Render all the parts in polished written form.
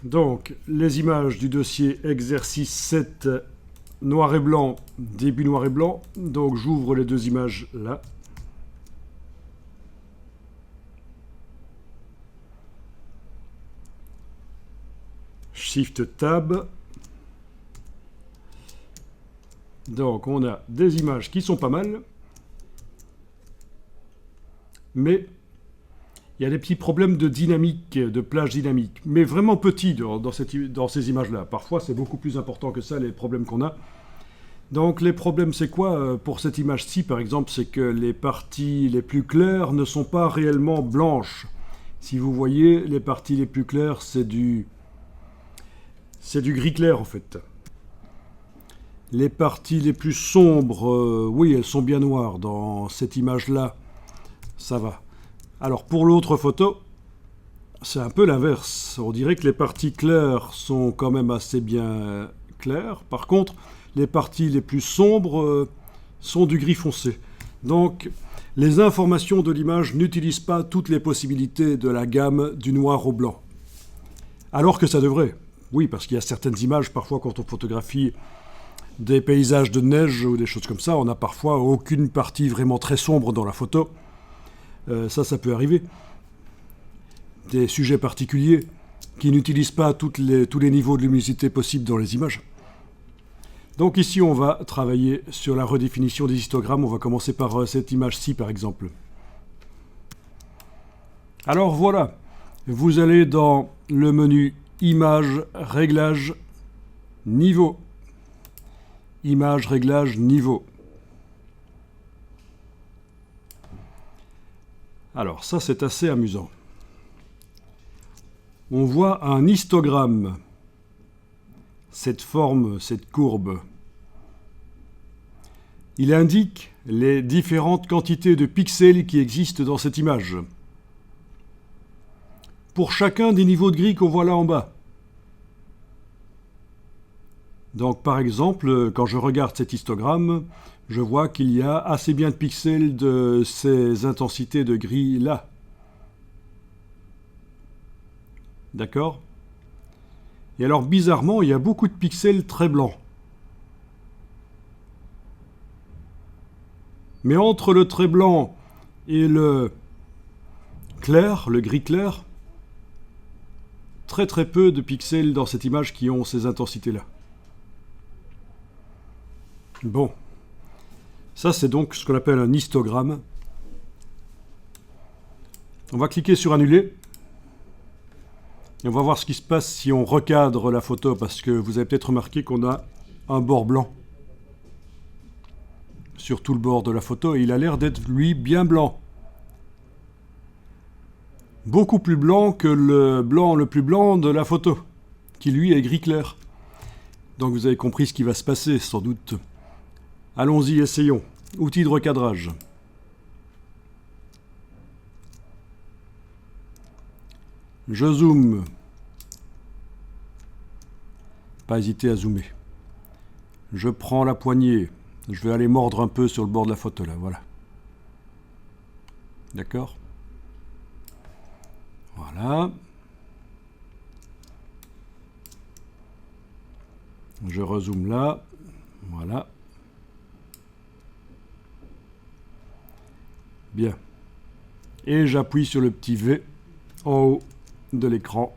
Donc, les images du dossier exercice 7, noir et blanc, début noir et blanc. Donc, j'ouvre les deux images là. Shift Tab. Donc, on a des images qui sont pas mal. Mais il y a des petits problèmes de dynamique, de plage dynamique, mais vraiment petits dans ces images-là. Parfois, c'est beaucoup plus important que ça, les problèmes qu'on a. Donc, les problèmes, c'est quoi pour cette image-ci, par exemple, c'est que les parties les plus claires ne sont pas réellement blanches. Si vous voyez, les parties les plus claires, c'est du gris clair, en fait. Les parties les plus sombres, oui, elles sont bien noires. Dans cette image-là, ça va. Alors pour l'autre photo, c'est un peu l'inverse. On dirait que les parties claires sont quand même assez bien claires. Par contre, les parties les plus sombres sont du gris foncé. Donc les informations de l'image n'utilisent pas toutes les possibilités de la gamme du noir au blanc. Alors que ça devrait. Oui, parce qu'il y a certaines images, parfois quand on photographie des paysages de neige ou des choses comme ça, on n'a parfois aucune partie vraiment très sombre dans la photo. Ça peut arriver. Des sujets particuliers qui n'utilisent pas tous les niveaux de luminosité possibles dans les images. Donc ici, on va travailler sur la redéfinition des histogrammes. On va commencer par cette image-ci, par exemple. Alors voilà, vous allez dans le menu Images, Réglages, Niveau. Images, Réglages, Niveau. Alors ça, c'est assez amusant. On voit un histogramme, cette forme, cette courbe. Il indique les différentes quantités de pixels qui existent dans cette image. Pour chacun des niveaux de gris qu'on voit là en bas. Donc par exemple, quand je regarde cet histogramme, je vois qu'il y a assez bien de pixels de ces intensités de gris là. D'accord ? Et alors bizarrement, il y a beaucoup de pixels très blancs. Mais entre le très blanc et le clair, le gris clair, très très peu de pixels dans cette image qui ont ces intensités-là. Bon. Ça, c'est donc ce qu'on appelle un histogramme. On va cliquer sur Annuler. Et on va voir ce qui se passe si on recadre la photo, parce que vous avez peut-être remarqué qu'on a un bord blanc sur tout le bord de la photo, et il a l'air d'être, lui, bien blanc. Beaucoup plus blanc que le blanc le plus blanc de la photo, qui, lui, est gris clair. Donc vous avez compris ce qui va se passer, sans doute. Allons-y, essayons. Outils de recadrage. Je zoome. Pas hésiter à zoomer. Je prends la poignée. Je vais aller mordre un peu sur le bord de la photo, là, voilà. D'accord ? Voilà. Je rezoome là. Voilà. Bien. Et j'appuie sur le petit V en haut de l'écran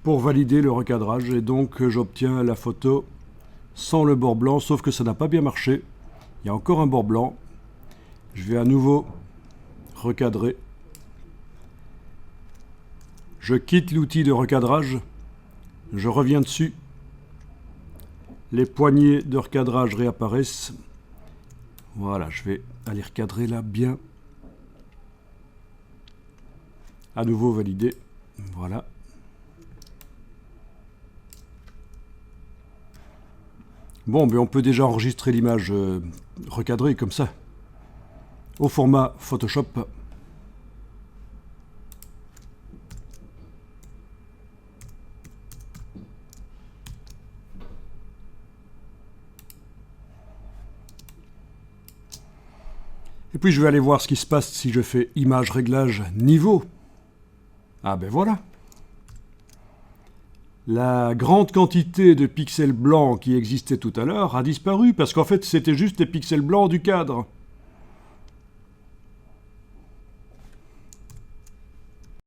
pour valider le recadrage. Et donc, j'obtiens la photo sans le bord blanc, sauf que ça n'a pas bien marché. Il y a encore un bord blanc. Je vais à nouveau recadrer. Je quitte l'outil de recadrage. Je reviens dessus. Les poignées de recadrage réapparaissent. Voilà, je vais aller recadrer là bien. À nouveau valider. Voilà. Bon, mais on peut déjà enregistrer l'image recadrée comme ça. Au format Photoshop. Et puis je vais aller voir ce qui se passe si je fais image réglage niveau. Ah ben voilà. La grande quantité de pixels blancs qui existait tout à l'heure a disparu parce qu'en fait c'était juste les pixels blancs du cadre.